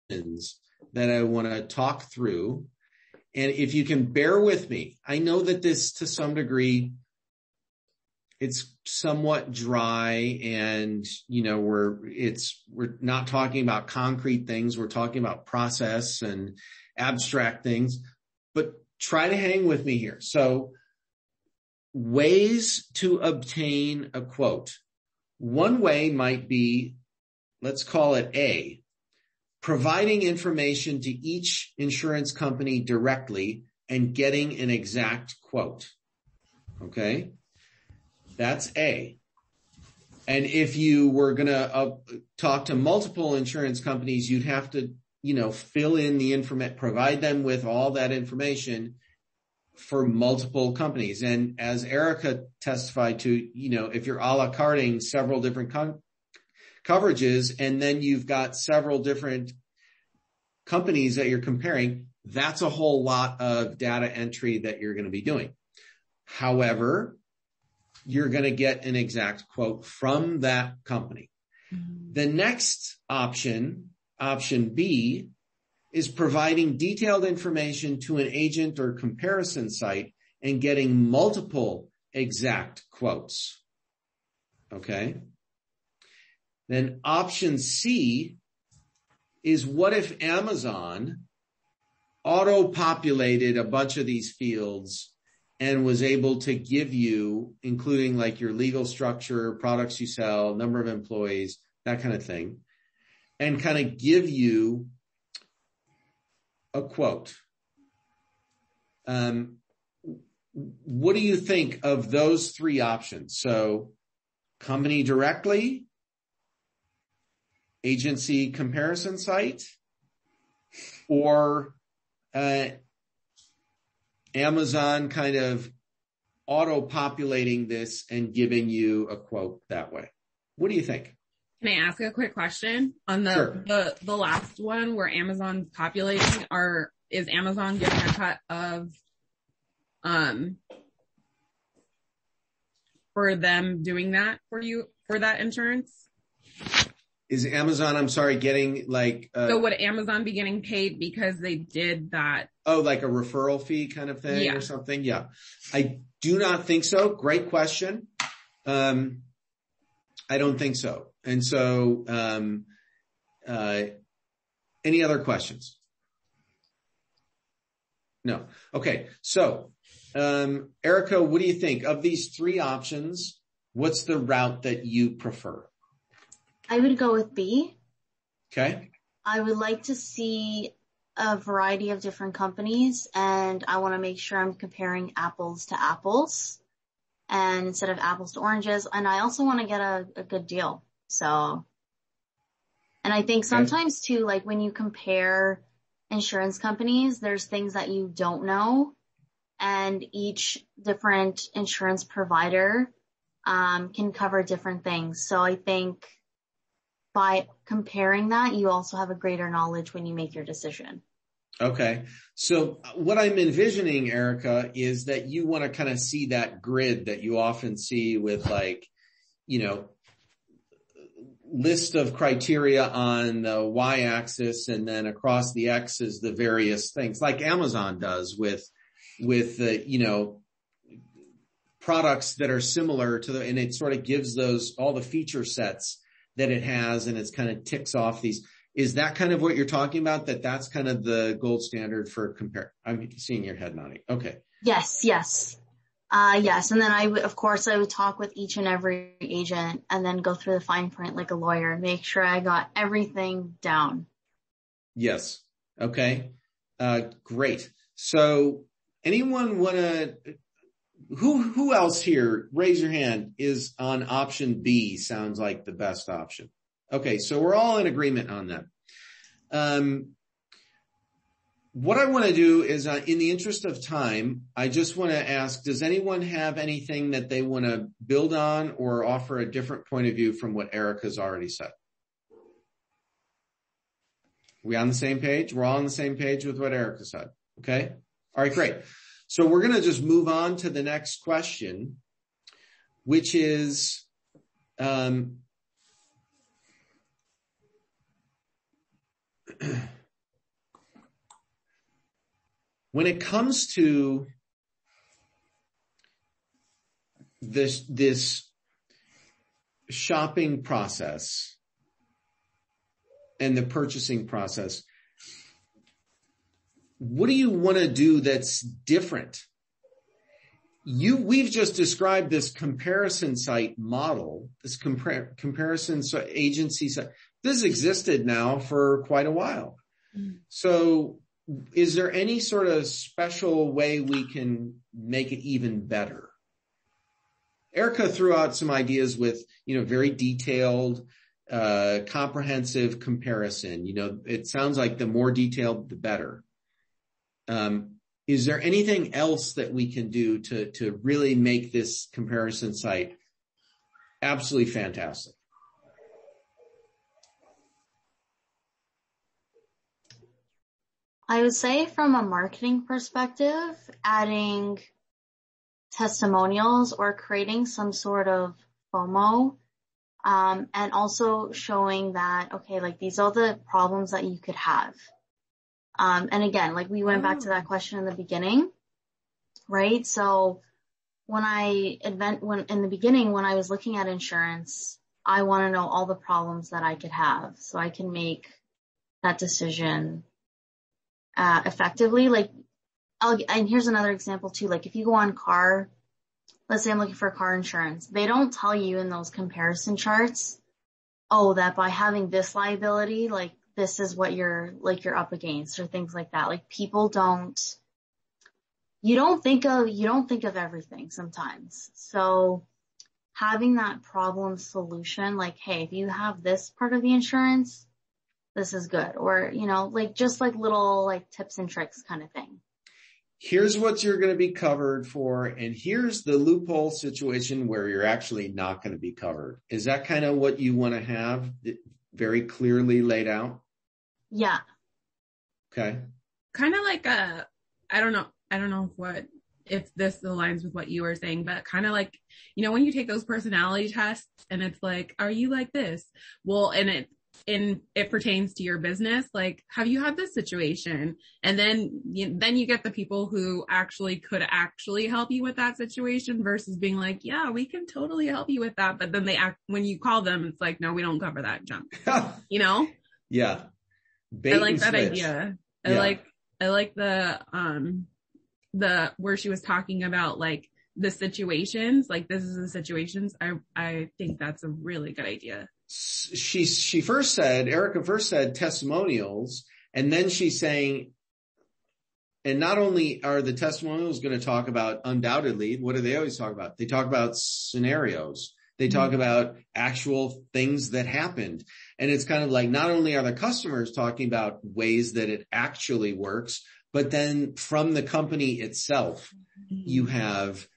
that I want to talk through. And if you can bear with me, I know that this to some degree, it's somewhat dry and, we're not talking about concrete things. We're talking about process and abstract things, but try to hang with me here. So ways to obtain a quote. One way might be, let's call it A, providing information to each insurance company directly and getting an exact quote. Okay? That's A. And if you were going to talk to multiple insurance companies, you'd have to, fill in the information, provide them with all that information for multiple companies. And as Erica testified to, if you're a la carting several different coverages, and then you've got several different companies that you're comparing, that's a whole lot of data entry that you're going to be doing. However, you're going to get an exact quote from that company. Mm-hmm. The next option B, is providing detailed information to an agent or comparison site and getting multiple exact quotes. Okay. Then option C is, what if Amazon auto-populated a bunch of these fields and was able to give you, including like your legal structure, products you sell, number of employees, that kind of thing, and kind of give you a quote. What do you think of those three options? So company directly, agency comparison site, or Amazon kind of auto-populating this and giving you a quote that way? What do you think? Can I ask a quick question on Sure. the last one where Amazon's populating? Is Amazon getting a cut of for them doing that for you for that insurance? Is Amazon, I'm sorry, getting like so would Amazon be getting paid because they did that? Oh, like a referral fee kind of thing or something? Yeah. I do not think so. Great question. I don't think so. And so, any other questions? No. Okay. So, Erica, what do you think of these three options? What's the route that you prefer? I would go with B. Okay. I would like to see a variety of different companies, and I want to make sure I'm comparing apples to apples and instead of apples to oranges. And I also want to get a good deal. So, and I think sometimes too, like when you compare insurance companies, there's things that you don't know, and each different insurance provider can cover different things. So I think by comparing that, you also have a greater knowledge when you make your decision. Okay. So what I'm envisioning, Erica, is that you want to kind of see that grid that you often see with like, list of criteria on the y-axis, and then across the x is the various things like Amazon does with the, products that are similar to and it sort of gives those all the feature sets that it has, and it's kind of ticks off these. Is that kind of what you're talking about? That's kind of the gold standard for compare. I'm seeing your head nodding. Okay. Yes. Yes. And then I would talk with each and every agent and then go through the fine print like a lawyer and make sure I got everything down. Yes. Okay. Great. So anyone want to, who else here, raise your hand, is on option B, sounds like the best option. Okay. So we're all in agreement on that. What I want to do is, in the interest of time, I just want to ask, does anyone have anything that they want to build on or offer a different point of view from what Erica's already said? We on the same page? We're all on the same page with what Erica said. Okay. All right, great. So we're going to just move on to the next question, which is, when it comes to this shopping process and the purchasing process, what do you want to do that's different? We've just described this comparison site model, this comparison agency site. This has existed now for quite a while. So is there any sort of special way we can make it even better? Erica threw out some ideas with, very detailed, comprehensive comparison. It sounds like the more detailed, the better. Is there anything else that we can do to really make this comparison site absolutely fantastic? I would say from a marketing perspective, adding testimonials or creating some sort of FOMO, and also showing that, okay, like these are the problems that you could have. And again, like we went back to that question in the beginning, right? So when in the beginning, when I was looking at insurance, I want to know all the problems that I could have so I can make that decision, effectively. And here's another example too. Like if you go on let's say I'm looking for car insurance, they don't tell you in those comparison charts, that by having this liability, like this is what you're up against or things like that. Like you don't think of everything sometimes. So having that problem solution, like, hey, if you have this part of the insurance, this is good. Or, just like little like tips and tricks kind of thing. Here's what you're going to be covered for. And here's the loophole situation where you're actually not going to be covered. Is that kind of what you want to have very clearly laid out? Yeah. Okay. Kind of like I don't know if this aligns with what you were saying, but kind of like, when you take those personality tests and it's like, are you like this? Well, and it pertains to your business. Like, have you had this situation? And then you get the people who could actually help you with that situation versus being like, yeah, we can totally help you with that. But then when you call them, it's like, no, we don't cover that junk, Yeah. I like that idea. I like the where she was talking about like the situations, like this is the situations. I think that's a really good idea. Erica first said testimonials, and then she's saying, and not only are the testimonials going to talk about, undoubtedly, what do they always talk about? They talk about scenarios. They talk about actual things that happened. And it's kind of like, not only are the customers talking about ways that it actually works, but then from the company itself, you have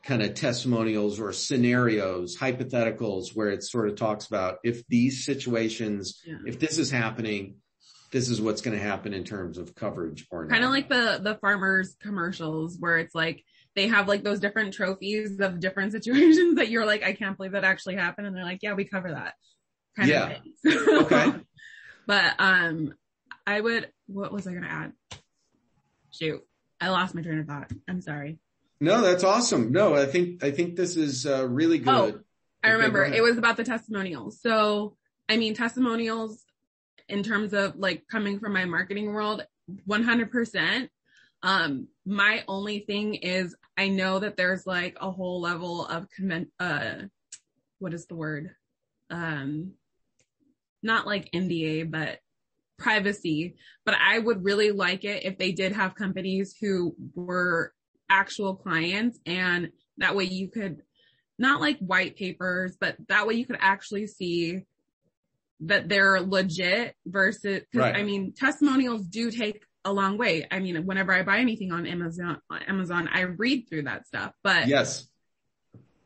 kind of testimonials or scenarios, hypotheticals, where it sort of talks about if these situations, if this is happening, this is what's going to happen in terms of coverage or not. Kind of like the farmers commercials where it's like, they have like those different trophies of different situations that you're like, I can't believe that actually happened. And they're like, yeah, we cover that. Kind of thing. Okay. But, what was I going to add? Shoot. I lost my train of thought. I'm sorry. No, that's awesome. No, I think this is really good. Oh, I remember. It was about the testimonials. So, testimonials in terms of like coming from my marketing world, 100%. My only thing is I know that there's like a whole level of what is the word? Not like NDA, but privacy. But I would really like it if they did have companies who were actual clients, and that way you could, not like white papers, but that way you could actually see that they're legit versus, right. Testimonials do take a long way. Whenever I buy anything on Amazon, I read through that stuff, but yes,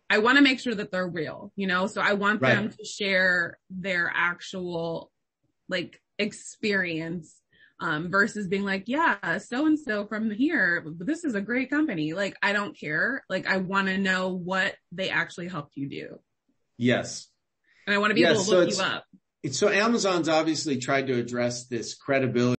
I want to make sure that they're real, so I want them to share their actual like experience, versus being like, yeah, so-and-so from here, this is a great company. Like, I don't care. Like, I want to know what they actually helped you do. Yes. And I want to be able to look you up. So Amazon's obviously tried to address this credibility